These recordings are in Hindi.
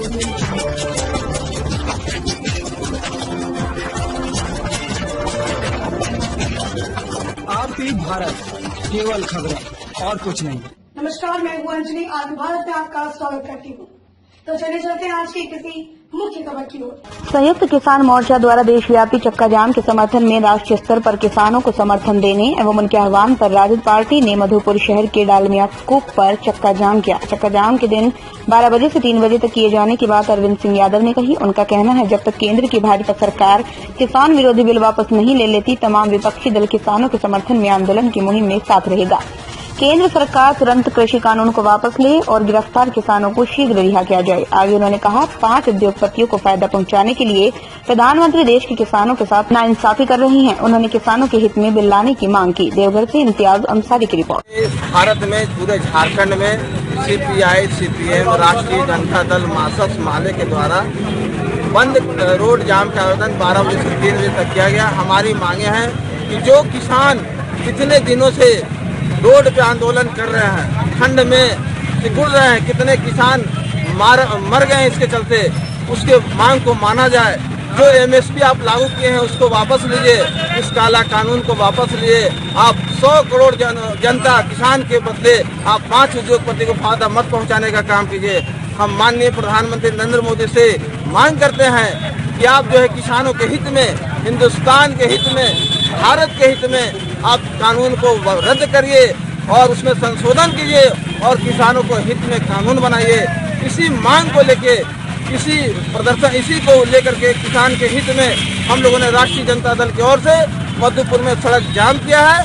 आपकी भारत, केवल खबरें और कुछ नहीं। नमस्कार, मैं हूँ अंजलि। आपकी भारत में आपका स्वागत करती हूँ। तो चलिए चलते हैं आज की किसी मुख्य खबर की ओर। संयुक्त किसान मोर्चा द्वारा देशव्यापी चक्का जाम के समर्थन में राष्ट्रीय स्तर पर किसानों को समर्थन देने एवं उनके आह्वान पर राजद पार्टी ने मधुपुर शहर के डालमिया कूप पर चक्का जाम किया। चक्का जाम के दिन 12 बजे से 3 बजे तक किए जाने की बात अरविंद सिंह यादव ने कही। उनका कहना है, जब तक केंद्र की भाजपा सरकार किसान विरोधी बिल वापस नहीं ले लेती, तमाम विपक्षी दल किसानों के समर्थन में आंदोलन की मुहिम में साथ रहेगा। केंद्र सरकार तुरंत कृषि कानून को वापस ले और गिरफ्तार किसानों को शीघ्र रिहा किया जाए। आगे उन्होंने कहा, 5 उद्योगपतियों को फायदा पहुंचाने के लिए प्रधानमंत्री देश के किसानों के साथ नाइंसाफी कर रही हैं। उन्होंने किसानों के हित में बिल लाने की मांग की। देवघर से इम्तियाज अंसारी की रिपोर्ट। भारत में पूरे झारखंड में सीपीआई, सीपीएम, राष्ट्रीय जनता दल, मार्क्सवादी माले के द्वारा बंद रोड जाम का आवेदन 12 बजे से 3 बजे तक किया गया। हमारी मांगे हैं कि जो किसान कितने दिनों से रोड पे आंदोलन कर रहे हैं, ठंड में सिकुड़ रहे हैं, कितने किसान मर गए हैं इसके चलते, उसके मांग को माना जाए। जो एमएसपी आप लागू किए हैं उसको वापस लीजिए, इस काला कानून को वापस लीजिए। आप 100 करोड़ जनता किसान के बदले आप 5 उद्योगपति को फायदा मत पहुंचाने का काम कीजिए। हम माननीय प्रधानमंत्री नरेंद्र मोदी से मांग करते हैं कि आप जो है किसानों के हित में, हिंदुस्तान के हित में, भारत के हित में आप कानून को रद्द करिए और उसमें संशोधन कीजिए और किसानों को हित में कानून बनाइए। इसी मांग को लेके, इसी प्रदर्शन, इसी को लेकर के किसान के हित में हम लोगों ने राष्ट्रीय जनता दल की ओर से मधुपुर में सड़क जाम किया है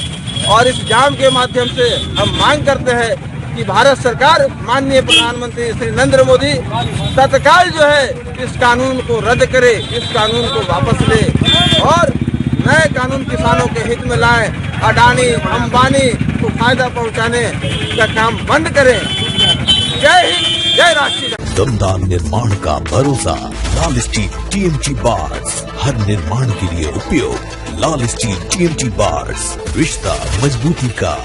और इस जाम के माध्यम से हम मांग करते हैं कि भारत सरकार, माननीय प्रधानमंत्री श्री नरेंद्र मोदी तत्काल जो है इस कानून को रद्द करे, इस कानून को वापस ले और नए कानून किसानों के हित में लाए। अडानी, अंबानी को फायदा पहुंचाने का काम बंद करें। जय हिंद, जय राष्ट्रीय। दमदार निर्माण का भरोसा, लाल स्टील टीएमटी बार्स, हर निर्माण के लिए उपयोग। लाल स्टील टीएमटी बार्स, रिश्ता मजबूती का।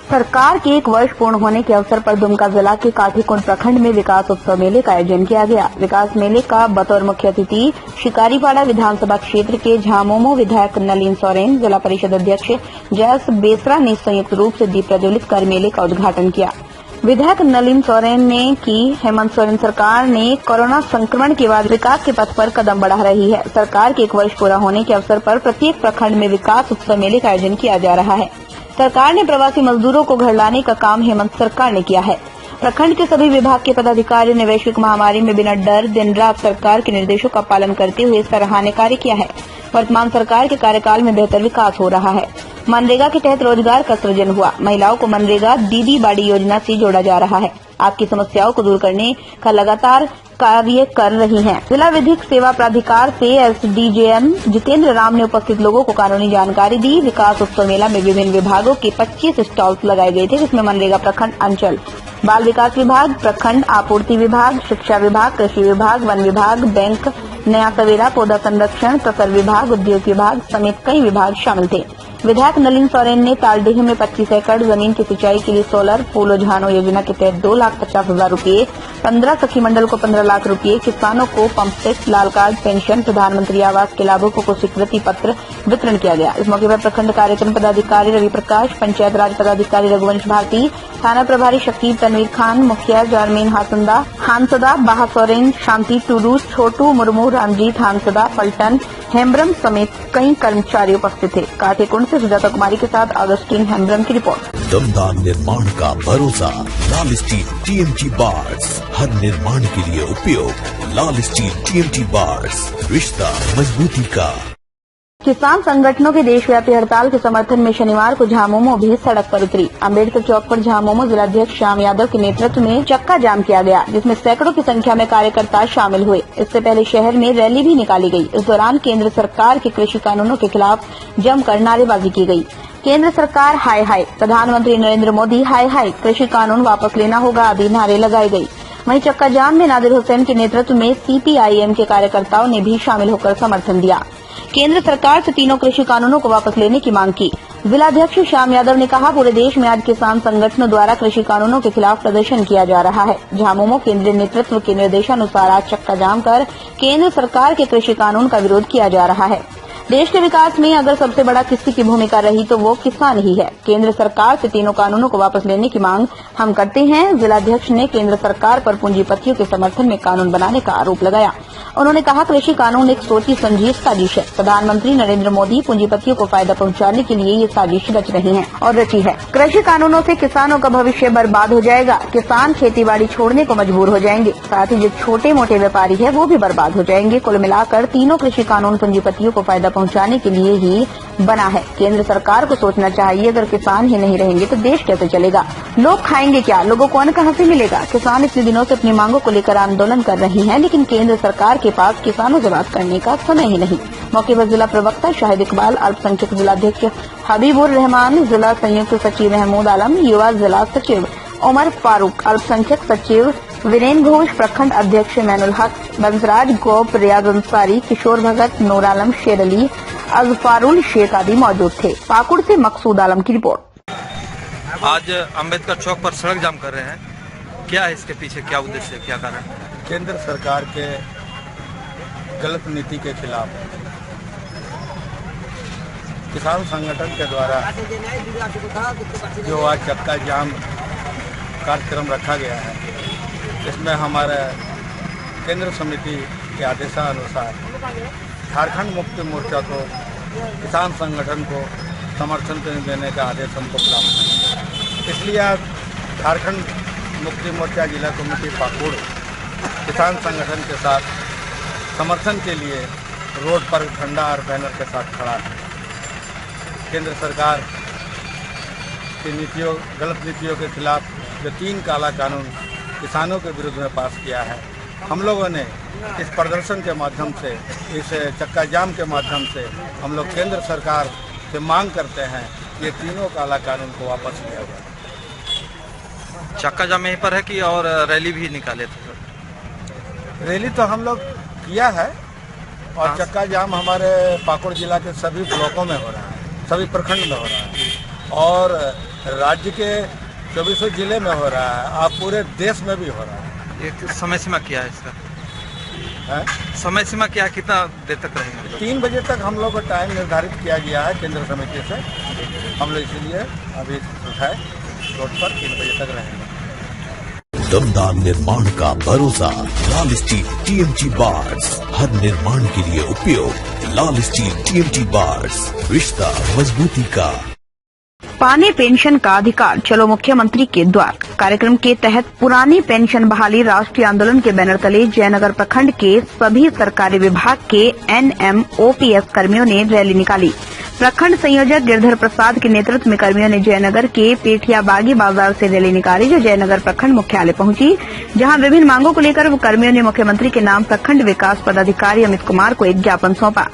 सरकार के 1 वर्ष पूर्ण होने के अवसर पर दुमका जिला के काठीकुंड प्रखंड में विकास उत्सव मेले का आयोजन किया गया। विकास मेले का बतौर मुख्य अतिथि शिकारीपाड़ा विधानसभा क्षेत्र के झामुमो विधायक नलिन सोरेन, जिला परिषद अध्यक्ष जयस बेसरा ने संयुक्त रूप से दीप प्रज्वलित कर मेले का उद्घाटन किया। विधायक नलिन सोरेन ने की, हेमंत सोरेन सरकार ने कोरोना संक्रमण के बाद विकास के पथ पर कदम बढ़ा रही है। सरकार के 1 वर्ष पूरा होने के अवसर पर प्रत्येक प्रखंड में विकास उत्सव मेले का आयोजन किया जा रहा है। सरकार ने प्रवासी मजदूरों को घर लाने का काम हेमंत सरकार ने किया है। प्रखंड के सभी विभाग के पदाधिकारियों ने वैश्विक महामारी में बिना डर दिन रात सरकार के निर्देशों का पालन करते हुए सराहनीय कार्य किया है। वर्तमान सरकार के कार्यकाल में बेहतर विकास हो रहा है। मनरेगा के तहत रोजगार का सृजन हुआ। महिलाओं को मनरेगा दीदी बाड़ी योजना से जोड़ा जा रहा है। आपकी समस्याओं को दूर करने का लगातार कार्य कर रही हैं। जिला विधिक सेवा प्राधिकार से एसडीजेएम जितेंद्र राम ने उपस्थित लोगों को कानूनी जानकारी दी। विकास उत्सव मेला में विभिन्न विभागों के 25 स्टॉल्स लगाए गए थे, जिसमें मनरेगा प्रखंड अंचल, बाल विकास विभाग, प्रखंड आपूर्ति विभाग, शिक्षा विभाग, कृषि विभाग, वन विभाग, बैंक, नया सवेरा, पौधा संरक्षण, प्रसर विभाग, उद्योग विभाग समेत कई विभाग शामिल थे। विधायक नलिन सोरेन ने तालडीह में 25 एकड़ जमीन की सिंचाई के लिए सोलर फूलो झानो योजना के तहत 2,50,000 रूपये, 15 सखी मंडल को 15 लाख रूपये, किसानों को पंप सेट, लाल कार्ड, पेंशन, प्रधानमंत्री आवास के लाभुकों को स्वीकृति पत्र वितरण किया गया। इस मौके पर प्रखंड कार्यक्रम पदाधिकारी रवि प्रकाश, पंचायत राज पदाधिकारी रघुवंश भारती, थाना प्रभारी शकीब तनवीर खान, मुखिया जारमीन हांसदा, बाहा सोरेन, शांति टूडू, छोटू मुर्मू, रामजीत हांसदा, पलटन, हेम्ब्रम समेत कई कर्मचारी उपस्थित थे। काठीकुंड से सुजाता कुमारी के साथ अगस्टीन हेम्ब्रम की रिपोर्ट। दमदार निर्माण का भरोसा, लाल स्टील टीएमटी बार्स, हर निर्माण के लिए उपयोग। लाल स्टील टीएमटी बार्स, रिश्ता मजबूती का। किसान संगठनों के देशव्यापी हड़ताल के समर्थन में शनिवार को झामुमो भी सड़क पर उतरी। अम्बेडकर चौक पर झामुमो जिलाध्यक्ष श्याम यादव के नेतृत्व में चक्का जाम किया गया, जिसमें सैकड़ों की संख्या में कार्यकर्ता शामिल हुए। इससे पहले शहर में रैली भी निकाली गई। इस दौरान केंद्र सरकार के कृषि कानूनों के खिलाफ जमकर नारेबाजी की गई। केंद्र सरकार हाय हाय, प्रधानमंत्री नरेंद्र मोदी हाय हाय, कृषि कानून वापस लेना होगा आदि नारे लगाए गई। वहीं चक्का जाम में नादिर हुसैन के नेतृत्व में सीपीआईएम के कार्यकर्ताओं ने भी शामिल होकर समर्थन दिया। केंद्र सरकार से तीनों कृषि कानूनों को वापस लेने की मांग की। जिलाध्यक्ष श्याम यादव ने कहा, पूरे देश में आज किसान संगठनों द्वारा कृषि कानूनों के खिलाफ प्रदर्शन किया जा रहा है। झामुमो केंद्रीय नेतृत्व के निर्देशानुसार आज चक्का जाम कर केंद्र सरकार के कृषि कानून का विरोध किया जा रहा है। देश के विकास में अगर सबसे बड़ा किसी की भूमिका रही तो वो किसान ही है। केंद्र सरकार से तीनों कानूनों को वापस लेने की मांग हम करते हैं। जिलाध्यक्ष ने केंद्र सरकार पर पूंजीपतियों के समर्थन में कानून बनाने का आरोप लगाया। उन्होंने कहा, कृषि कानून एक सोची समझी साजिश है। प्रधानमंत्री नरेंद्र मोदी पूंजीपतियों को फायदा पहुंचाने के लिए ये साजिश रच रही है और रची है। कृषि कानूनों से किसानों का भविष्य बर्बाद हो जाएगा। किसान खेतीबाड़ी छोड़ने को मजबूर हो जाएंगे। साथ ही जो छोटे मोटे व्यापारी है वो भी बर्बाद हो जाएंगे। कुल मिलाकर तीनों कृषि कानून पूंजीपतियों को फायदा पहुंचाने के लिए ही बना है। केंद्र सरकार को सोचना चाहिए, अगर किसान ही नहीं रहेंगे तो देश कैसे चलेगा? लोग खाएंगे क्या? लोगों को अन्न कहां से मिलेगा? किसान इतने दिनों से अपनी मांगों को लेकर आंदोलन कर रहे हैं, लेकिन केंद्र सरकार के पास किसानों से बात करने का समय ही नहीं। मौके पर जिला प्रवक्ता शाहिद इकबाल, अल्पसंख्यक जिलाध्यक्ष हबीबुर रहमान, जिला संयुक्त सचिव महमूद आलम, युवा जिला सचिव उमर फारूक, अल्पसंख्यक सचिव वीरेन घोष, प्रखंड अध्यक्ष मैनुल हक, बंसराज गोप, रियाज अंसारी, किशोर भगत, नूर आलम, शेर अली, अजफारुल शेख आदि मौजूद थे। पाकुड़ से मकसूद आलम की रिपोर्ट। आज अम्बेडकर चौक पर सड़क जाम कर रहे हैं, क्या है इसके पीछे, क्या उद्देश्य, क्या कारण? केंद्र सरकार के गलत नीति के खिलाफ किसान संगठन के द्वारा जो आज चक्का जाम कार्यक्रम रखा गया है, इसमें हमारे केंद्र समिति के आदेशानुसार झारखंड मुक्ति मोर्चा को किसान संगठन को समर्थन देने का आदेश हमको प्राप्त है। इसलिए आज झारखंड मुक्ति मोर्चा जिला कमेटी पाकुड़ किसान संगठन के साथ समर्थन के लिए रोड पर झंडा और बैनर के साथ खड़ा है। केंद्र सरकार की नीतियों, गलत नीतियों के खिलाफ जो 3 काला कानून किसानों के विरुद्ध में पास किया है, हम लोगों ने इस प्रदर्शन के माध्यम से, इस चक्का जाम के माध्यम से हम लोग केंद्र सरकार से मांग करते हैं कि ये तीनों काला कानून को वापस लिया जाए। चक्का जाम यहीं पर है कि और रैली भी निकाले थे? रैली तो हम लोग किया है और चक्का जाम हमारे पाकुड़ जिला के सभी ब्लॉकों में हो रहा है, सभी प्रखंड में हो रहा है और राज्य के 24 जिले में हो रहा है और पूरे देश में भी हो रहा है। एक समय सीमा क्या है इसका? है? समय सीमा क्या, कितना देर तक रहेंगे? 3 बजे तक हम लोग को टाइम निर्धारित किया गया है केंद्र समिति से। हम लोग इसीलिए अभी उठाए रोड पर 3 बजे तक रहेंगे। दमदार निर्माण का भरोसा, लाल स्टील टीएमटी बार्स, हर निर्माण के लिए उपयोग। लाल स्टील टीएमटी बार्स, रिश्ता मजबूती का। पाने पेंशन का अधिकार, चलो मुख्यमंत्री के द्वार। कार्यक्रम के तहत पुरानी पेंशन बहाली राष्ट्रीय आंदोलन के बैनर तले जयनगर प्रखंड के सभी सरकारी विभाग के NMOPS कर्मियों ने रैली निकाली। प्रखंड संयोजक गिरधर प्रसाद के नेतृत्व में कर्मियों ने जयनगर के पेठिया बागी बाजार से रैली निकाली, जो जयनगर प्रखंड मुख्यालय पहुंची, जहां विभिन्न मांगों को लेकर कर्मियों ने मुख्यमंत्री के नाम प्रखंड विकास पदाधिकारी अमित कुमार को एक ज्ञापन सौंपा।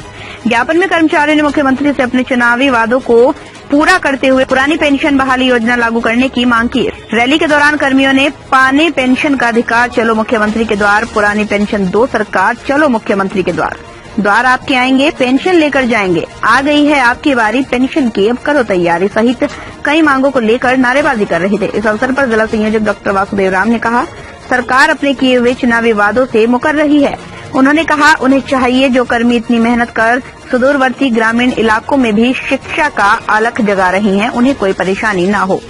ज्ञापन में कर्मचारियों ने मुख्यमंत्री से अपने चुनावी वादों को पूरा करते हुए पुरानी पेंशन बहाली योजना लागू करने की मांग की। रैली के दौरान कर्मियों ने पाने पेंशन का अधिकार, चलो मुख्यमंत्री के द्वार, पुरानी पेंशन दो सरकार, चलो मुख्यमंत्री के द्वार, द्वार आपके आएंगे, पेंशन लेकर जाएंगे, आ गई है आपकी बारी पेंशन की, अब करो तैयारी सहित कई मांगों को लेकर नारेबाजी कर रहे थे। इस अवसर पर जिला संयोजक डॉक्टर वासुदेव राम ने कहा, सरकार अपने किए हुए चुनावी वादों से मुकर रही है। उन्होंने कहा, उन्हें चाहिए जो कर्मी इतनी मेहनत कर सुदूरवर्ती ग्रामीण इलाकों में भी शिक्षा का अलख जगा रही हैं, उन्हें कोई परेशानी न हो।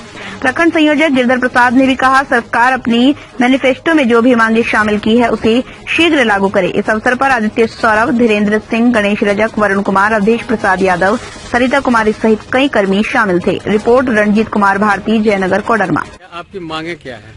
प्रखंड संयोजक गिरधर प्रसाद ने भी कहा, सरकार अपनी मैनिफेस्टो में जो भी मांगे शामिल की है उसे शीघ्र लागू करे। इस अवसर पर आदित्य सौरभ, धीरेन्द्र सिंह, गणेश रजक, वरुण कुमार, अवधेश प्रसाद यादव, सरिता कुमारी सहित कई कर्मी शामिल थे। रिपोर्ट रणजीत कुमार भारती, जयनगर कोडरमा। आपकी मांगे क्या है?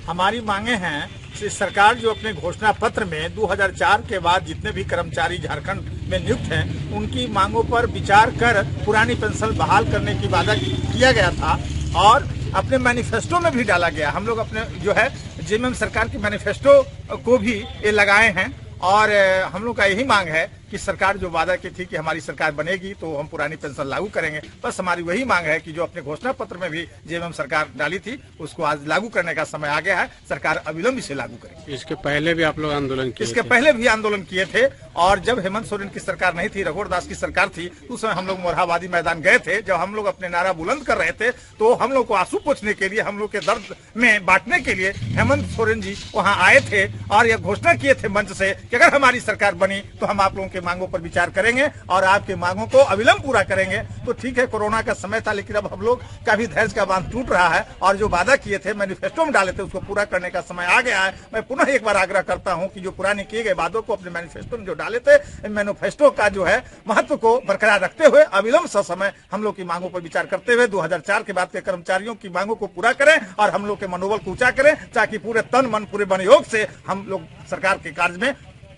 हमारी मांगे हैं कि सरकार जो अपने घोषणा पत्र में 2004 के बाद जितने भी कर्मचारी झारखंड में नियुक्त हैं, उनकी मांगों पर विचार कर पुरानी पेंशन बहाल करने की वादा किया गया था और अपने मैनिफेस्टो में भी डाला गया। हम लोग अपने जो है जेएमएम सरकार के मैनिफेस्टो को भी ये लगाए हैं और हम लोग का यही मांग है कि सरकार जो वादा की थी कि हमारी सरकार बनेगी तो हम पुरानी पेंशन लागू करेंगे। बस हमारी वही मांग है कि जो अपने घोषणा पत्र में भी जेएमएम सरकार डाली थी उसको आज लागू करने का समय आ गया है। सरकार अविलंब इसे लागू करेगी। इसके पहले भी आप लोग आंदोलन किए? इसके पहले भी आंदोलन किए थे और जब हेमंत सोरेन की सरकार नहीं थी, रघुवर दास की सरकार थी, उस समय हम लोग मोरहाबादी मैदान गए थे। जब हम लोग अपने नारा बुलंद कर रहे थे तो हम लोग को आंसू पोंछने के लिए, हम लोग के दर्द में बांटने के लिए हेमंत सोरेन जी वहां आए थे और यह घोषणा किए थे मंच से कि अगर हमारी सरकार बनी तो हम आप लोगों के मांगों पर विचार करेंगे और आपके मांगों को अविलंब पूरा करेंगे। तो ठीक है, कोरोना का समय था, लेकिन अब हम लोग का भी धैर्य का बांध टूट रहा है और जो वादा किए थे, मैनिफेस्टो में डाले थे, उसको पूरा करने का समय आ गया है। मैं पुनः एक बार आग्रह करता हूं कि जो पुराने किए गए वादों को अपने मैनिफेस्टो में जो डाले थे, मैनिफेस्टो का जो है महत्व को बरकरार रखते हुए अविलंब समय हम लोग की मांगों पर विचार करते हुए 2004 के बाद के कर्मचारियों की मांगों को पूरा करें और हम लोग के मनोबल को ऊंचा करें, ताकि पूरे तन मन पूरे मनयोग से हम लोग सरकार के कार्य में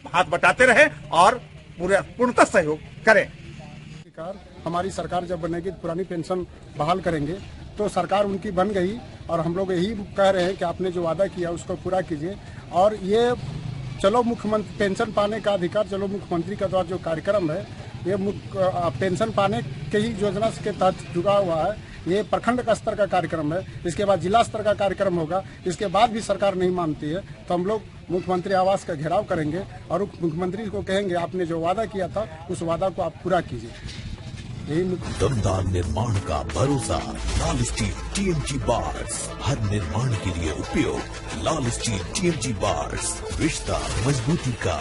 हाथ बटाते रहे और पूरे पूर्णतः सहयोग करें। हमारी सरकार जब बनेगी तो पुरानी पेंशन बहाल करेंगे। तो सरकार उनकी बन गई और हम लोग यही कह रहे हैं कि आपने जो वादा किया उसको पूरा कीजिए। और ये चलो मुख्यमंत्री पेंशन पाने का अधिकार, चलो मुख्यमंत्री का द्वारा जो कार्यक्रम है, ये पेंशन पाने के ही योजना के तहत जुड़ा हुआ है। ये प्रखंड का स्तर का कार्यक्रम है, इसके बाद जिला स्तर का कार्यक्रम होगा। इसके बाद भी सरकार नहीं मानती है तो हम लोग मुख्यमंत्री आवास का घेराव करेंगे और मुख्यमंत्री को कहेंगे आपने जो वादा किया था उस वादा को आप पूरा कीजिए। दमदार निर्माण का भरोसा, लाल स्टील टीएमटी बार्स, हर निर्माण के लिए उपयोग। लाल स्टील टीएमटी बार्स, रिश्ता मजबूती का।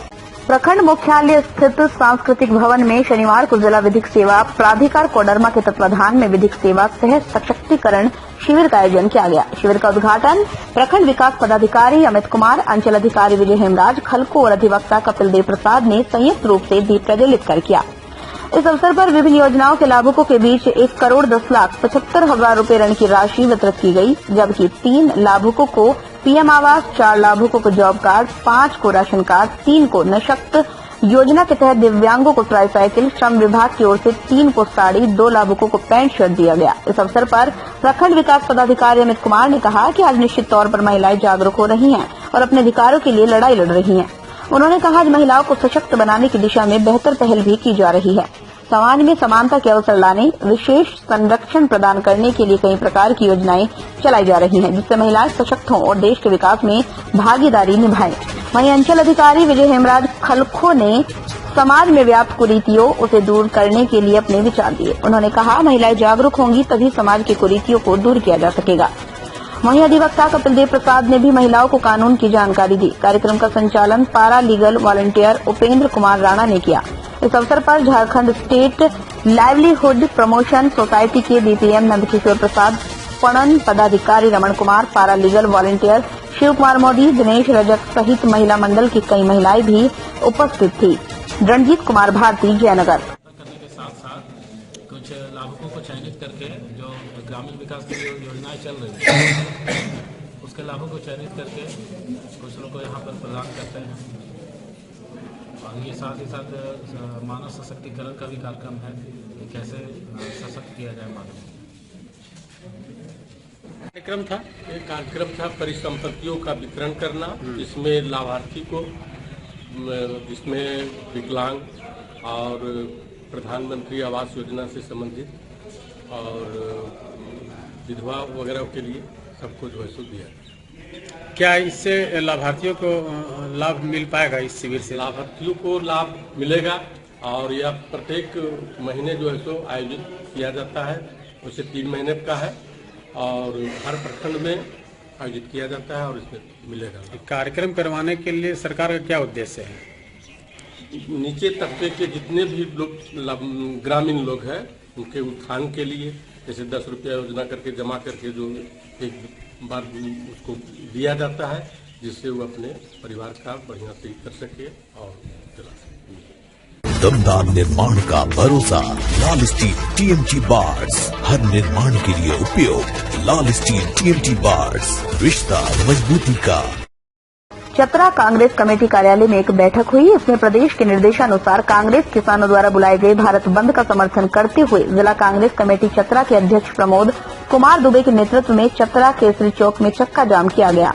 प्रखंड मुख्यालय स्थित सांस्कृतिक भवन में शनिवार को जिला विधिक सेवा प्राधिकार कोडरमा के तत्वाधान में विधिक सेवा सह सशक्तिकरण शिविर का आयोजन किया गया। शिविर का उद्घाटन प्रखंड विकास पदाधिकारी अमित कुमार, अंचल अधिकारी विजय हेमराज खलको और अधिवक्ता कपिल देव प्रसाद ने संयुक्त रूप से दीप प्रज्वलित कर किया। इस अवसर पर विभिन्न योजनाओं के लाभुकों के बीच 1,10,75,000 रूपये ऋण की राशि वितरित की गई, जबकि 3 लाभुकों को पीएम आवास, 4 लाभुकों को जॉब कार्ड, 5 को राशन कार्ड, 3 को नशक्त योजना के तहत दिव्यांगों को ट्राईसाइकिल, श्रम विभाग की ओर से 3 को साड़ी, 2 लाभुकों को पैंट शर्ट दिया गया। इस अवसर पर प्रखंड विकास पदाधिकारी अमित कुमार ने कहा कि आज निश्चित तौर पर महिलाएं जागरूक हो रही हैं और अपने अधिकारों के लिए लड़ाई लड़ रही हैं। उन्होंने कहा आज महिलाओं को सशक्त बनाने की दिशा में बेहतर पहल भी की जा रही है। समाज में समानता के अवसर लाने, विशेष संरक्षण प्रदान करने के लिए कई प्रकार की योजनाएं चलाई जा रही हैं, जिससे महिलाएं सशक्त हों और देश के विकास में भागीदारी निभाएं। वहीं अंचल अधिकारी विजय हेमराज खलखो ने समाज में व्याप्त कुरीतियों उसे दूर करने के लिए अपने विचार दिए। उन्होंने कहा महिलाएं जागरूक होंगी तभी समाज की कुरीतियों को दूर किया जा सकेगा। वहीं अधिवक्ता कपिल देव प्रसाद ने भी महिलाओं को कानून की जानकारी दी। कार्यक्रम का संचालन पारा लीगल वॉलंटियर उपेंद्र कुमार राणा ने किया। इस अवसर पर Jharkhand state livelihood promotion society के बीपीएम नंदकिशोर प्रसाद, पणन पदाधिकारी रमन कुमार, पारा लीगल वॉलंटियर शिव कुमार मोदी, दिनेश रजक सहित महिला मंडल की कई महिलाएं भी उपस्थित थी। रणजीत कुमार भारती, जयनगर। करने के साथ साथ कुछ लाभुकों को चयनित करके जो ग्रामीण विकास की योजनाएं चल रही है उसके लाभों को चयनित करके कुछ लोगों को यहाँ पर प्रदान करते हैं। और ये साथ ही साथ मानव सशक्तिकरण का भी कार्यक्रम है कि कैसे सशक्त किया जाए मानव। एक कार्यक्रम था परिसंपत्तियों का वितरण करना, जिसमें लाभार्थी को, जिसमें विकलांग और प्रधानमंत्री आवास योजना से संबंधित और विधवा वगैरह के लिए सबको जो है सो दिया। क्या इससे लाभार्थियों को लाभ मिल पाएगा? इस शिविर से लाभार्थियों को लाभ मिलेगा और यह प्रत्येक महीने जो है सो आयोजित किया जाता है। उसे 3 महीने का है और हर प्रखंड में आयोजित किया जाता है और इसमें मिलेगा। कार्यक्रम करवाने के लिए सरकार का क्या उद्देश्य है? नीचे तबके के जितने भी लोग ग्रामीण लोग हैं उनके उत्थान के लिए, जैसे 10 रुपया योजना करके जमा करके जो एक बार उसको दिया जाता है, जिससे वो अपने परिवार का बढ़िया से कर सके और चला सके। दमदार निर्माण का भरोसा, लाल स्टील टीएमटी बार्स, हर निर्माण के लिए उपयोग। लाल स्टील टीएमटी बार्स, रिश्ता मजबूती का। चतरा कांग्रेस कमेटी कार्यालय में एक बैठक हुई। इसमें प्रदेश के निर्देशानुसार कांग्रेस किसानों द्वारा बुलाए गए भारत बंद का समर्थन करते हुए जिला कांग्रेस कमेटी चतरा के अध्यक्ष प्रमोद कुमार दुबे के नेतृत्व में चतरा केसरी चौक में चक्का जाम किया गया।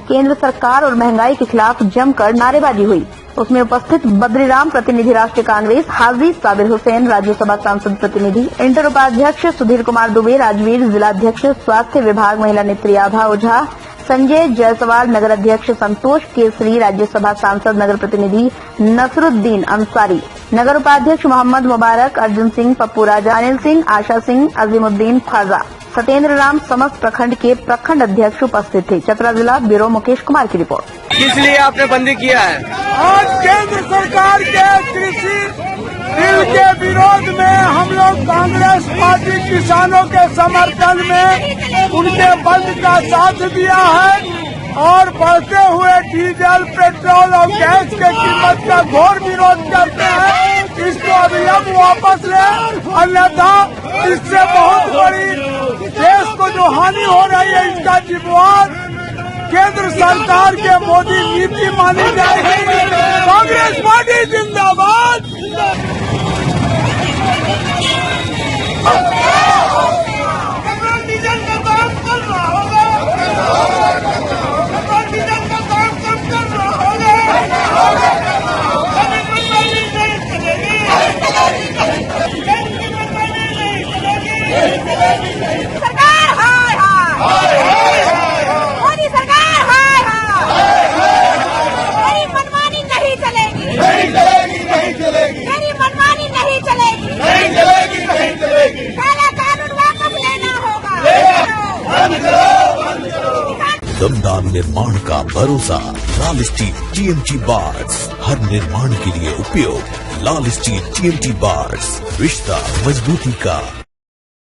केंद्र सरकार और महंगाई के खिलाफ जमकर नारेबाजी हुई। उसमें उपस्थित बद्रीराम प्रतिनिधि राष्ट्रीय कांग्रेस, हाजी साबिर हुसैन राज्यसभा सांसद प्रतिनिधि, इंटर उपाध्यक्ष सुधीर कुमार दुबे राजवीर, जिलाध्यक्ष स्वास्थ्य विभाग महिला नेत्री आभा ओझा, संजय जायसवाल नगर अध्यक्ष, संतोष केसरी राज्यसभा सांसद नगर प्रतिनिधि, नसरुद्दीन अंसारी नगर उपाध्यक्ष, मोहम्मद मुबारक, अर्जुन सिंह, पप्पू राजा, अनिल सिंह, आशा सिंह, अजीमुद्दीन ख्वाजा, सत्येंद्र राम समस्त प्रखंड के प्रखंड अध्यक्ष उपस्थित थे। चतरा जिला ब्यूरो मुकेश कुमार की रिपोर्ट। किस लिए आपने बंदी किया है? आज केंद्र सरकार के कृषि बिल के विरोध में हम लोग कांग्रेस पार्टी किसानों के समर्थन में उनके बंद का साथ दिया है और बढ़ते हुए डीजल, पेट्रोल और गैस के कीमत का घोर विरोध करते हैं। इसको अभी वापस ले, अन्यथा इससे बहुत बड़ी देश को जो हानि हो रही है इसका जिम्मेवार केंद्र सरकार के मोदी नीति मानी जाएगी। कांग्रेस पार्टी जिंदाबाद। डीजल का दाम कम रहा होगा, डीजल का दाम कम कर रहा होगा, अभी मनमानी नहीं चलेगी, सरकार हाय हाय, मोदी सरकार हाय हाय, मेरी मनमानी नहीं चलेगी, नहीं चलेगी, नहीं चलेगी, मेरी मनमानी नहीं चलेगी, नहीं चलेगी, नहीं चलेगी, काला कानून वापस लेना होगा, दमदार निर्माण का भरोसा लाल स्टील टीएमटी बार्स, हर निर्माण के लिए उपयोग लाल स्टील टीएमटी बार्स, रिश्ता मजबूती का।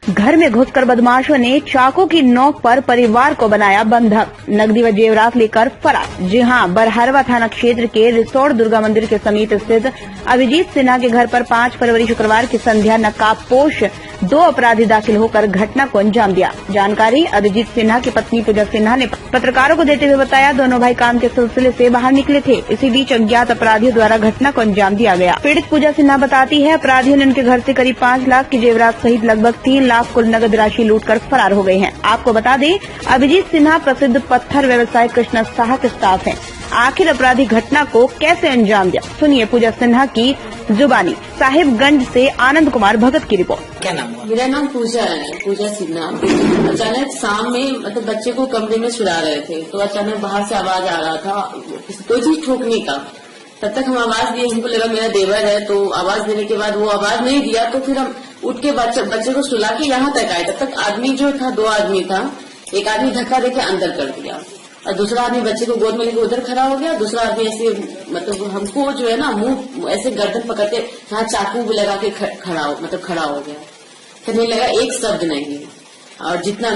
घर में घुसकर बदमाशों ने चाकू की नोक पर परिवार को बनाया बंधक, नकदी व जेवरात लेकर फरार। जी हां, बरहरवा थाना क्षेत्र के रिसोर्ट दुर्गा मंदिर के समीप स्थित अभिजीत सिन्हा के घर पर 5 फरवरी शुक्रवार की संध्या नकाबपोश 2 अपराधी दाखिल होकर घटना को अंजाम दिया। जानकारी अभिजीत सिन्हा की पत्नी पूजा सिन्हा ने पत्रकारों को देते हुए बताया, दोनों भाई काम के सिलसिले से बाहर निकले थे। इसी बीच अज्ञात अपराधियों द्वारा घटना को अंजाम दिया गया। पीड़ित पूजा सिन्हा बताती है, अपराधियों ने उनके घर से करीब 5 लाख की जेवरात सहित लगभग 3 लाख कुल नगद राशि लूटकर फरार हो गए हैं। आपको बता दें, अभिजीत सिन्हा प्रसिद्ध पत्थर व्यवसायी कृष्ण साहा के स्टाफ हैं। आखिर अपराधी घटना को कैसे अंजाम दिया, सुनिए पूजा सिन्हा की जुबानी। साहिबगंज से आनंद कुमार भगत की रिपोर्ट। क्या नाम हुआ? मेरा नाम पूजा है, पूजा सिन्हा। अचानक शाम में मतलब बच्चे को कमरे में सुला रहे थे तो अचानक बाहर से आवाज आ रहा था कोई चीज ठोकने का। तब तक हम आवाज दिए, हमको लगा मेरा देवर है, तो आवाज देने के बाद वो आवाज नहीं दिया तो फिर हम उठ के बच्चे को सुला के यहाँ तक आए। तब तक आदमी जो था, 2 आदमी था, एक आदमी धक्का देके अंदर कर दिया और दूसरा आदमी बच्चे को गोद में लेके उधर खड़ा हो गया। दूसरा आदमी ऐसे मतलब हमको जो है ना मुंह ऐसे गर्दन पकड़ के यहाँ चाकू लगा के खड़ा हो गया। फिर नहीं लगा एक शब्द नहीं, और जितना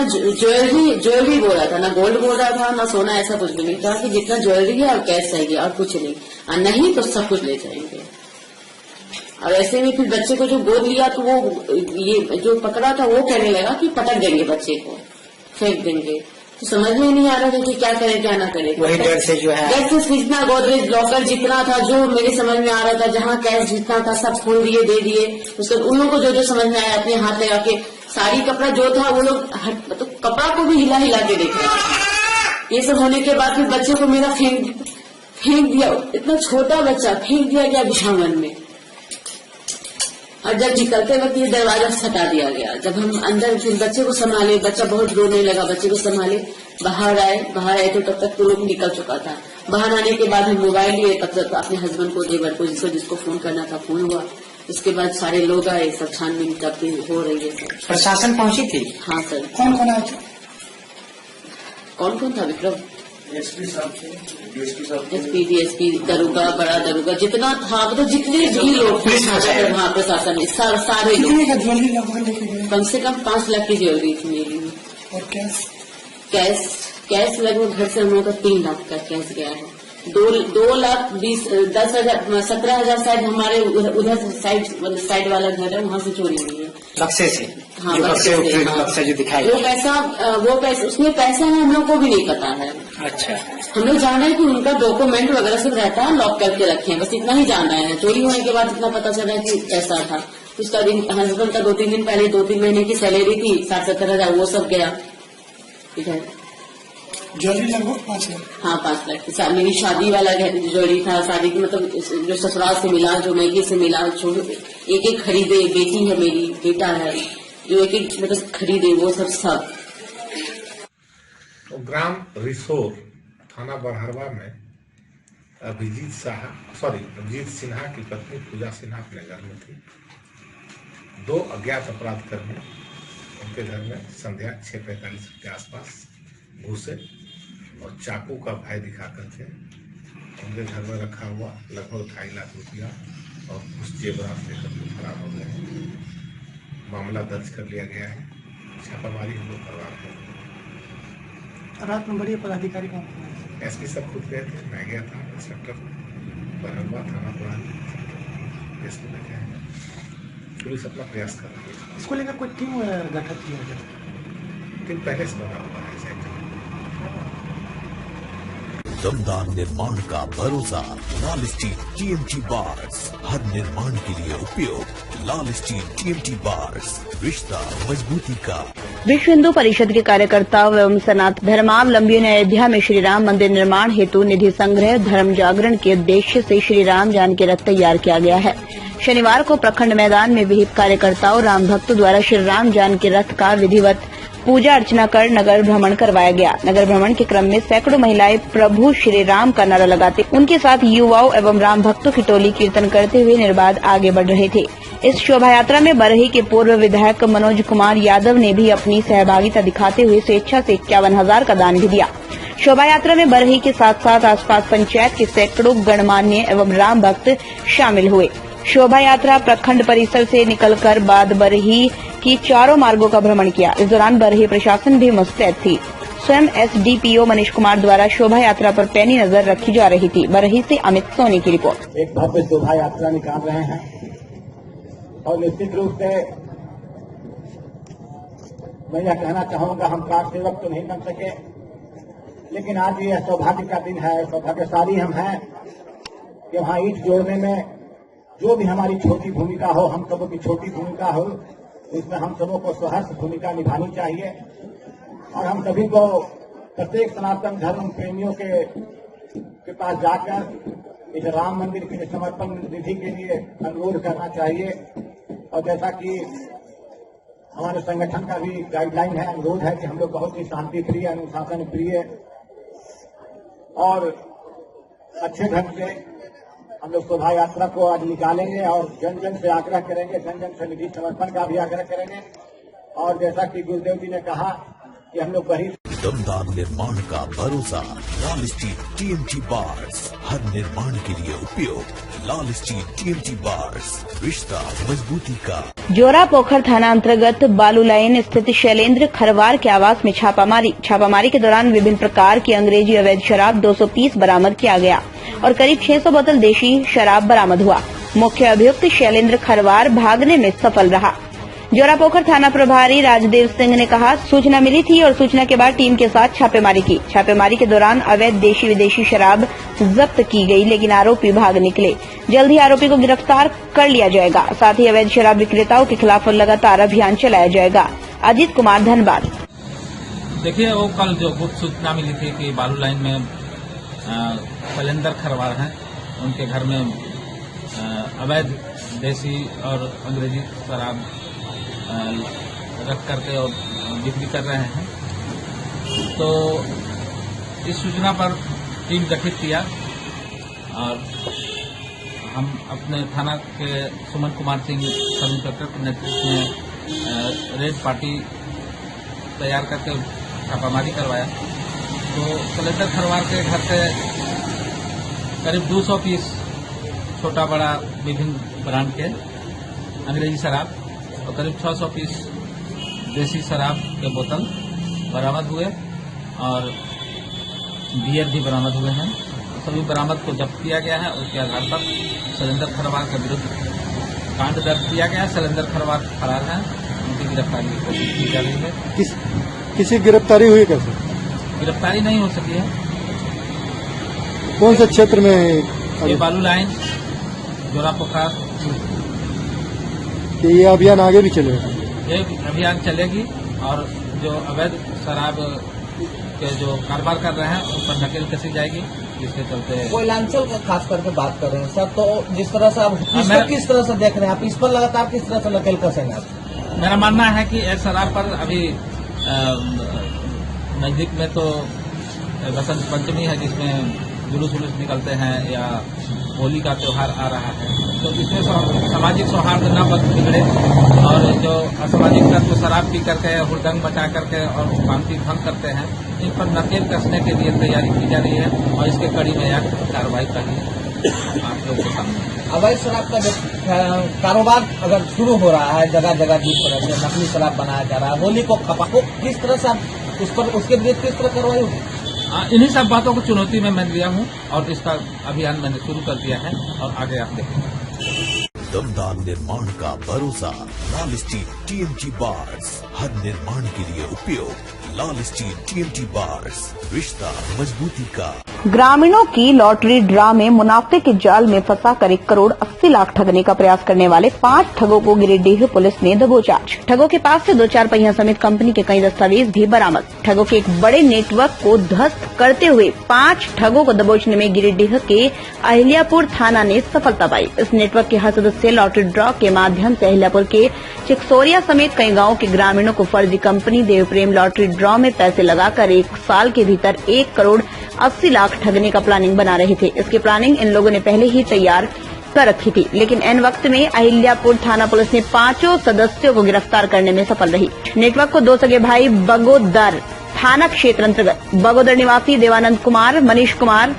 ज्वेलरी बोल रहा था, ना गोल्ड बोल रहा था ना सोना, ऐसा कुछ भी नहीं था कि जितना ज्वेलरी है और कैश चाहिए और कुछ नहीं, और नहीं तो सब कुछ ले जाएंगे। और ऐसे में फिर बच्चे को जो गोद लिया तो वो ये जो पकड़ा था वो कहने लगा कि पटक देंगे बच्चे को, फेंक देंगे। तो समझ में नहीं आ रहा था कि क्या करें क्या ना करें। वही डर से जो है डर से जितना गोदरेज लॉकर जितना था, जो मेरे समझ में आ रहा था, जहाँ कैश जितना था सब खोल दिए, दे दिए। उसके उन लोगों को जो समझ में आया अपने हाथ लगा के साड़ी कपड़ा जो था वो लोग मतलब कपड़ा को भी हिला हिला के देख रहे थे। ये सब होने के बाद फिर बच्चे को मेरा फेंक दिया, इतना छोटा बच्चा फेंक दिया गया बिछावन में। और जब निकलते वक्त ये दरवाजा हटा दिया गया। जब हम अंदर फिर बच्चे को संभाले, बच्चा बहुत रोने लगा, बच्चे को संभाले बाहर आए तो तब तक तो लोग निकल चुका था। बाहर आने के बाद हम मोबाइल लिए, तब तक अपने हस्बैंड को, देवर को, जिसको फोन करना था फोन हुआ। इसके बाद सारे लोग आए, सब छानबीन करके हो रही है सर। प्रशासन पहुंची थी? हाँ सर। कौन कौन आया था? कौन था विक्रम? एसपी, डीएसपी, दरोगा, बड़ा दरोगा, जितना था मतलब जितने भी लोग थे वहाँ प्रशासन में सारे लोग। कम से कम 5 लाख की ज्वेलरी थी मेरी। और कैश लगभग घर से हम लोगों का 3 लाख का कैश गया है। 2 लाख 17,000 शायद हमारे उधर साइड वाला घर है, वहाँ से चोरी हुई है। बक्से से? हाँ, बक्से जो दिखाई वो पैसा उसमें पैसा है, हम लोग को भी नहीं पता है। अच्छा, हम लोग जान रहे हैं कि उनका डॉक्यूमेंट वगैरह सब रहता है, लॉक करके रखे हैं, बस इतना ही जाना है। चोरी होने के बाद इतना पता चला कि ऐसा था। उसका हस्बैंड का 2-3 दिन पहले 2-3 महीने की सैलरी थी, 60-70 हजार, वो सब गया इधर। ज्वेलरी लगभग 5 लाख। हाँ 5 लाख की। मेरी शादी वाला ज्वेलरी था, शादी की मतलब जो ससुराल से मिला, जो मैके से मिला, जो एक एक खरीदे, बेटी है मेरी, बेटा है, जो एक एक मतलब खरीदे वो सब। तो ग्राम रिसोर थाना बरहरवा में अभिजीत सिन्हा की पत्नी पूजा सिन्हा अपने घर में थी। 2 अज्ञात अपराधकर्मी उनके घर में संध्या 6:45 के आसपास घुसे और चाकू का भय दिखा करके उनके घर में रखा हुआ लगभग 2.5 लाख रुपया और कुछ जेवरात लेकर के फरार हो गए। मामला दर्ज कर लिया गया है, छापामारी हम लोग करवा रहे हैं। रात में बड़ी पदाधिकारी कौन? एसपी सब खुद गए थे, मैं गया था, इंस्पेक्टर बरहरवा थाना पुरानी एसपी में गए हैं। पुलिस अपना प्रयास कर रही है। इसको लेकर कोई टीम गठित किया गया? टीम पहले से बना हुआ है। दमदार निर्माण का भरोसा लाल स्टील टीएमटी बार्स, हर निर्माण के लिए उपयोग लाल स्टील टीएमटी बार्स, रिश्ता मजबूती का। विश्व हिंदू परिषद के कार्यकर्ताओं एवं सनातन धर्मावलंबियों ने अयोध्या में श्री राम मंदिर निर्माण हेतु निधि संग्रह धर्म जागरण के उद्देश्य से श्री राम जानकी रथ तैयार किया गया है। शनिवार को प्रखंड मैदान में विहिप कार्यकर्ताओं राम भक्तों द्वारा श्री राम जानकी रथ का विधिवत पूजा अर्चना कर नगर भ्रमण करवाया गया। नगर भ्रमण के क्रम में सैकड़ों महिलाएं प्रभु श्री राम का नारा लगाते, उनके साथ युवाओं एवं राम भक्तों की टोली कीर्तन करते हुए निर्बाध आगे बढ़ रहे थे। इस शोभा यात्रा में बरही के पूर्व विधायक मनोज कुमार यादव ने भी अपनी सहभागिता दिखाते हुए स्वेच्छा से 51,000 का दान भी दिया। शोभा यात्रा में बरही के साथ साथ आसपास पंचायत के सैकड़ों गणमान्य एवं राम भक्त शामिल हुए। शोभा यात्रा प्रखंड परिसर से निकलकर बाद बरही की चारों मार्गों का भ्रमण किया। इस दौरान बरही प्रशासन भी मुस्तैद थी। स्वयं एसडीपीओ मनीष कुमार द्वारा शोभा यात्रा पर पैनी नजर रखी जा रही थी। बरही से अमित सोनी की रिपोर्ट। एक भव्य शोभा यात्रा निकाल रहे हैं और निश्चित रूप से मैं यह कहना चाहूंगा, हम कार सेवक तो नहीं बन सके, लेकिन आज यह सौभाग्य का दिन है, सौभाग्यशाली हम हैं कि वहाँ ईंट जोड़ने में जो भी हमारी छोटी भूमिका हो, हम सबों की छोटी भूमिका हो, इसमें हम सबों को सहर्ष भूमिका निभानी चाहिए और हम सभी को प्रत्येक सनातन धर्म प्रेमियों के पास जाकर इस राम मंदिर के समर्पण निधि के लिए अनुरोध करना चाहिए। और जैसा कि हमारे संगठन का भी गाइडलाइन है, अनुरोध है कि हम लोग बहुत ही शांति प्रिय, अनुशासन प्रिय और अच्छे ढंग से हम लोग शोभा यात्रा को आज निकालेंगे और जन जन से आग्रह करेंगे, जन जन से निधि समर्पण का भी आग्रह करेंगे। और जैसा कि गुरुदेव जी ने कहा कि हम लोग बड़ी दमदार निर्माण का भरोसा लाल स्टील टीएमटी बार्स, हर निर्माण के लिए उपयोग लाल स्टील टीएमटी बार्स, रिश्ता मजबूती का। जोरा पोखर थाना अंतर्गत बालू लाइन स्थित शैलेंद्र खरवार के आवास में छापामारी के दौरान विभिन्न प्रकार की अंग्रेजी अवैध शराब 200 पीस बरामद किया गया और करीब 600 बोतल देशी शराब बरामद हुआ। मुख्य अभियुक्त शैलेंद्र खरवार भागने में सफल रहा। जोरापोखर थाना प्रभारी राजदेव सिंह ने कहा, सूचना मिली थी और सूचना के बाद टीम के साथ छापेमारी की। छापेमारी के दौरान अवैध देशी विदेशी शराब जब्त की गई, लेकिन आरोपी भाग निकले। जल्द ही आरोपी को गिरफ्तार कर लिया जाएगा। साथ ही अवैध शराब विक्रेताओं के खिलाफ लगातार अभियान चलाया जाएगा। अजीत कुमार, धनबाद। देखिए, वो कल जो गुप्त सूचना मिली थी कि बालू लाइन में शैलेंद्र खरवार हैं, उनके घर में अवैध देशी और अंग्रेजी शराब रख करके और बिक्री कर रहे हैं। तो इस सूचना पर टीम गठित किया और हम अपने थाना के सुमन कुमार सिंह सब इंस्पेक्टर के नेतृत्व में रेड पार्टी तैयार करके छापामारी करवाया। तो शैलेंद्र खरवार के घर से करीब 200 पीस छोटा बड़ा विभिन्न ब्रांड के अंग्रेजी शराब और करीब 600 पीस देसी शराब के बोतल बरामद हुए और बियर भी बरामद हुए हैं। सभी बरामद को जब्त किया गया है। उसके आधार पर शैलेंद्र खरवार के विरुद्ध कांड दर्ज किया गया है। शैलेंद्र खरवार फरार हैं, उनकी गिरफ्तारी की कोशिश की जा रही है। किसी गिरफ्तारी हुई कैसे? गिरफ्तारी नहीं हो सकी है। कौन से क्षेत्र में? ये बालू लाइन, जोरापोखर। ये अभियान आगे भी चलेगा? ये अभियान चलेगी और जो अवैध शराब के जो कारोबार कर रहे हैं उन पर नकेल कसी जाएगी, जिसके चलते कोयलांचल का खास करके बात कर रहे हैं सर, तो जिस तरह से आप किस तरह से देख रहे हैं, आप इस पर लगातार किस तरह से नकेल कसेंगे? मेरा मानना है कि एक शराब पर अभी नजदीक में तो बसंत पंचमी है, जिसमें जुलूस निकलते हैं, या होली का त्योहार आ रहा है, तो इसमें सामाजिक सौहार्द न बिगड़े और जो असामाजिक तत्व शराब पी करके हुड़दंग मचा करके और शांति भंग करते हैं, इन पर नकेल कसने के लिए तैयारी की जा रही है और इसके कड़ी में यह कार्रवाई करनी आप लोगों के सामने। अवैध शराब का जो कारोबार अगर शुरू हो रहा है जगह जगह, जिस तरह से नकली शराब बनाया जा रहा है, होली को खपा को किस तरह से उस पर उसके विरुद्ध किस तरह कार्रवाई होगी? इन्हीं सब बातों को चुनौती में मैं लिया हूं और इसका अभियान मैंने शुरू कर दिया है और आगे आप देखेंगे। दमदार निर्माण का भरोसा, लाल स्टील टीएमटी बार्स, हर निर्माण के लिए उपयोग। लाल स्टील टीएमटी बार्स, रिश्ता मजबूती का। ग्रामीणों की लॉटरी ड्रा में मुनाफे के जाल में फंसाकर 1 करोड़ 80 लाख ठगने का प्रयास करने वाले 5 ठगों को गिरिडीह पुलिस ने दबोचा। ठगों के पास से 2 4 पहिया समेत कंपनी के कई दस्तावेज भी बरामद। ठगों के एक बड़े नेटवर्क को ध्वस्त करते हुए 5 ठगों को दबोचने में गिरिडीह के अहिल्यापुर थाना ने सफलता पाई। इस नेटवर्क के हर सदस्य लॉटरी ड्रा के माध्यम से अहिल्यापुर के चिकसोरिया समेत कई गांवों के ग्रामीणों को फर्जी कंपनी देवप्रेम लॉटरी ड्रा में पैसे लगाकर 1 साल के भीतर 1 करोड़ 80 लाख ठगने का प्लानिंग बना रहे थे। इसकी प्लानिंग इन लोगों ने पहले ही तैयार कर रखी थी, लेकिन एन वक्त में अहिल्यापुर थाना पुलिस ने 5 सदस्यों को गिरफ्तार करने में सफल रही। नेटवर्क को 2 सगे भाई बगोदर थाना क्षेत्र अंतर्गत बगोदर निवासी देवानंद कुमार, मनीष कुमार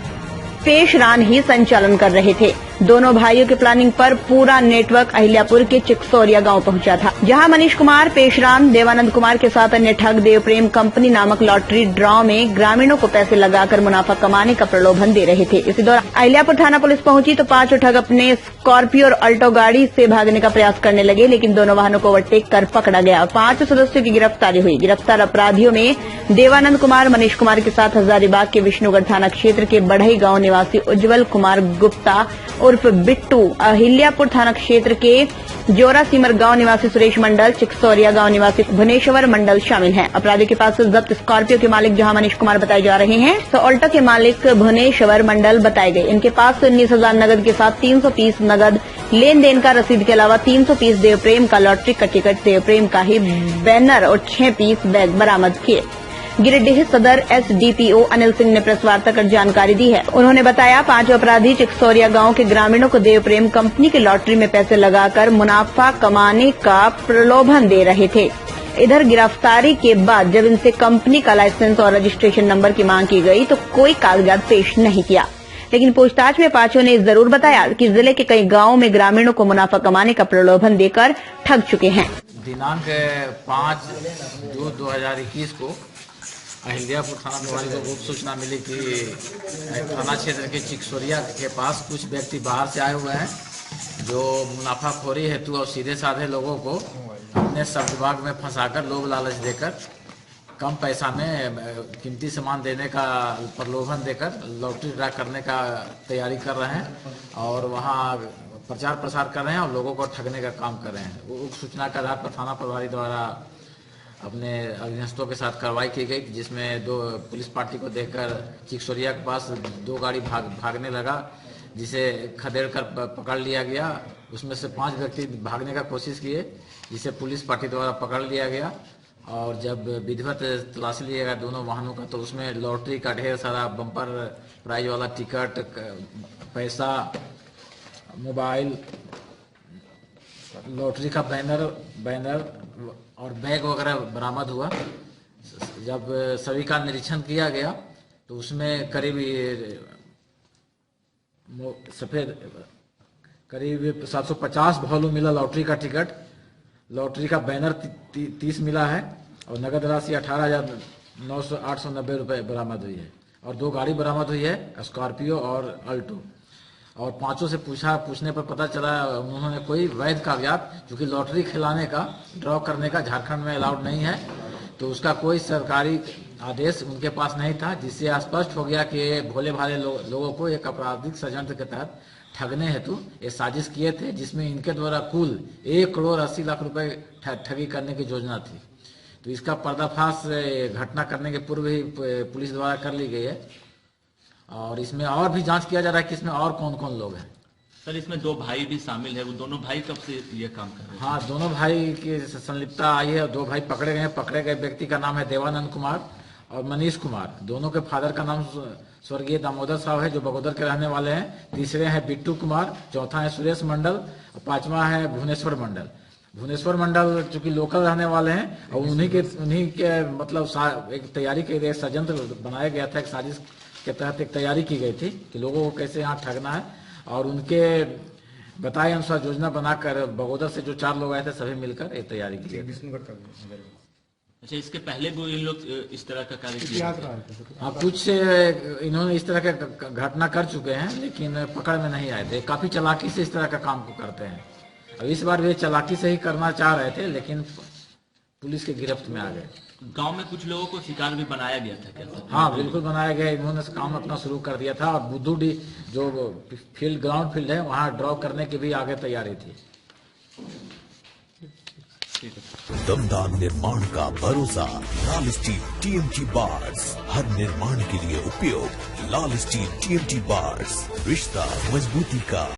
पेशरान ही संचालन कर रहे थे। दोनों भाइयों की प्लानिंग पर पूरा नेटवर्क अहिल्यापुर के चिकसोरिया गांव पहुंचा था, जहां मनीष कुमार पेशरान देवानंद कुमार के साथ अन्य ठग देवप्रेम कंपनी नामक लॉटरी ड्रॉ में ग्रामीणों को पैसे लगाकर मुनाफा कमाने का प्रलोभन दे रहे थे। इसी दौरान अहिल्यापुर थाना पुलिस पहुंची तो 5 ठग अपने स्कॉर्पियो और अल्टो गाड़ी से भागने का प्रयास करने लगे, लेकिन दोनों वाहनों को ओवरटेक कर पकड़ा गया और 5 सदस्यों की गिरफ्तारी हुई। गिरफ्तार अपराधियों में देवानंद कुमार, मनीष कुमार के साथ हजारीबाग के विष्णुगढ़ थाना क्षेत्र के बढ़ई गांव निवासी उज्जवल कुमार गुप्ता उर्फ बिट्टू, अहिल्यापुर थाना क्षेत्र के जोरा सीमर गांव निवासी सुरेश मंडल, चिकसोरिया गांव निवासी भुवनेश्वर मंडल शामिल हैं। अपराधियों के पास से जब्त स्कॉर्पियो के मालिक जहां मनीष कुमार बताए जा रहे हैं, तो ऑल्टो के मालिक भुवनेश्वर मंडल बताए गए। इनके पास से 19,000 नगद के साथ 300 पीस नगद लेन देन का रसीद के अलावा 300 पीस देवप्रेम का लॉटरी का टिकट, देवप्रेम का ही बैनर और 6 पीस बैग बरामद किए। गिरिडीह सदर एसडीपीओ अनिल सिंह ने प्रेस वार्ता कर जानकारी दी है। उन्होंने बताया 5 अपराधी चिकसोरिया गांव के ग्रामीणों को देवप्रेम कंपनी की लॉटरी में पैसे लगाकर मुनाफा कमाने का प्रलोभन दे रहे थे। इधर गिरफ्तारी के बाद जब इनसे कंपनी का लाइसेंस और रजिस्ट्रेशन नंबर की मांग की गई तो कोई कागजात पेश नहीं किया, लेकिन पूछताछ में 5 ने जरूर बताया कि जिले के कई गांवों में ग्रामीणों को मुनाफा कमाने का प्रलोभन देकर ठग चुके हैं। दिनांक 5 जून 2021 को अहिल्यापुर थाना प्रभारी को गुप्त सूचना मिली कि थाना क्षेत्र के चिकसोरिया के पास कुछ व्यक्ति बाहर से आए हुए हैं जो मुनाफाखोरी हेतु और सीधे साधे लोगों को अपने सब विभाग में फंसाकर लोभ लालच देकर कम पैसा में कीमती सामान देने का प्रलोभन देकर लॉटरी ड्रा करने का तैयारी कर रहे हैं और वहाँ प्रचार प्रसार कर रहे हैं और लोगों को ठगने का काम कर रहे हैं। उक्त सूचना के आधार पर थाना प्रभारी द्वारा अपने अधीनस्थों के साथ कार्रवाई की गई, जिसमें 2 पुलिस पार्टी को देखकर चिकसोरिया के पास 2 गाड़ी भागने लगा, जिसे खदेड़ कर पकड़ लिया गया। उसमें से 5 व्यक्ति भागने का कोशिश किए, जिसे पुलिस पार्टी द्वारा पकड़ लिया गया और जब विधिवत तलाशी लिया गया दोनों वाहनों का, तो उसमें लॉटरी का ढेर सारा बम्पर प्राइज वाला टिकट, पैसा, मोबाइल, लॉटरी का बैनर और बैग वगैरह बरामद हुआ। जब सभी का निरीक्षण किया गया तो उसमें करीब 750 वॉल्यूम मिला लॉटरी का टिकट, लॉटरी का बैनर 30 मिला है और नगद राशि 18,890 रुपये बरामद हुई है और 2 गाड़ी बरामद हुई है, स्कॉर्पियो और अल्टो। और 5 से पूछने पर पता चला उन्होंने कोई वैध कागजात, क्योंकि लॉटरी खिलाने का, ड्रॉ करने का झारखंड में अलाउड नहीं है, तो उसका कोई सरकारी आदेश उनके पास नहीं था, जिससे स्पष्ट हो गया कि ये भोले भाले लोगों को एक आपराधिक षड्यंत्र के तहत ठगने हेतु ये साजिश किए थे, जिसमें इनके द्वारा कुल 1 करोड़ 80 लाख रुपए ठगी करने की योजना थी। तो इसका पर्दाफाश घटना करने के पूर्व ही पुलिस द्वारा कर ली गई है और इसमें और भी जांच किया जा रहा है कि इसमें और कौन कौन लोग हैं। सर इसमें 2 भाई भी शामिल है, वो दोनों भाई कब से ये काम कर रहे हैं? हाँ, दोनों भाई की संलिप्तता आई है। 2 भाई पकड़े गए हैं। पकड़े गए व्यक्ति का नाम है देवानंद कुमार और मनीष कुमार। दोनों के फादर का नाम स्वर्गीय दामोदर साहब है जो बगोदर के रहने वाले हैं। तीसरे हैं बिट्टू कुमार, चौथा है सुरेश मंडल और 5वां है भुवनेश्वर मंडल। भुवनेश्वर मंडल चूंकि लोकल रहने वाले हैं और उन्हीं के मतलब एक तैयारी के लिए षड्यंत्र बनाया गया था। एक साजिश के तहत एक तैयारी की गई थी कि लोगों को कैसे यहाँ ठगना है और उनके बताए अनुसार योजना बनाकर बगोदर से जो 4 लोग आए थे सभी मिलकर एक तैयारी की गई। अच्छा, इसके पहले भी ये लोग इस तरह का कार्य किया? हाँ, कुछ इन्होंने इस तरह का घटना कर चुके हैं लेकिन पकड़ में नहीं आए थे। काफी चालाकी से इस तरह का काम को करते हैं। अब इस बार वे चालाकी से ही करना चाह रहे थे लेकिन पुलिस के गिरफ्त में आ गए। गांव में कुछ लोगों को शिकार भी बनाया गया था क्या? हाँ, बिल्कुल बनाया गया। इन्होंने काम अपना शुरू कर दिया था और बुद्धूडी जो ग्राउंड फील्ड है वहाँ ड्रॉ करने की भी आगे तैयारी थी। दमदार निर्माण का भरोसा लाल स्टील TMT बार्स, हर निर्माण के लिए उपयोग। लाल स्टील TMT बार्स, रिश्ता मजबूती का।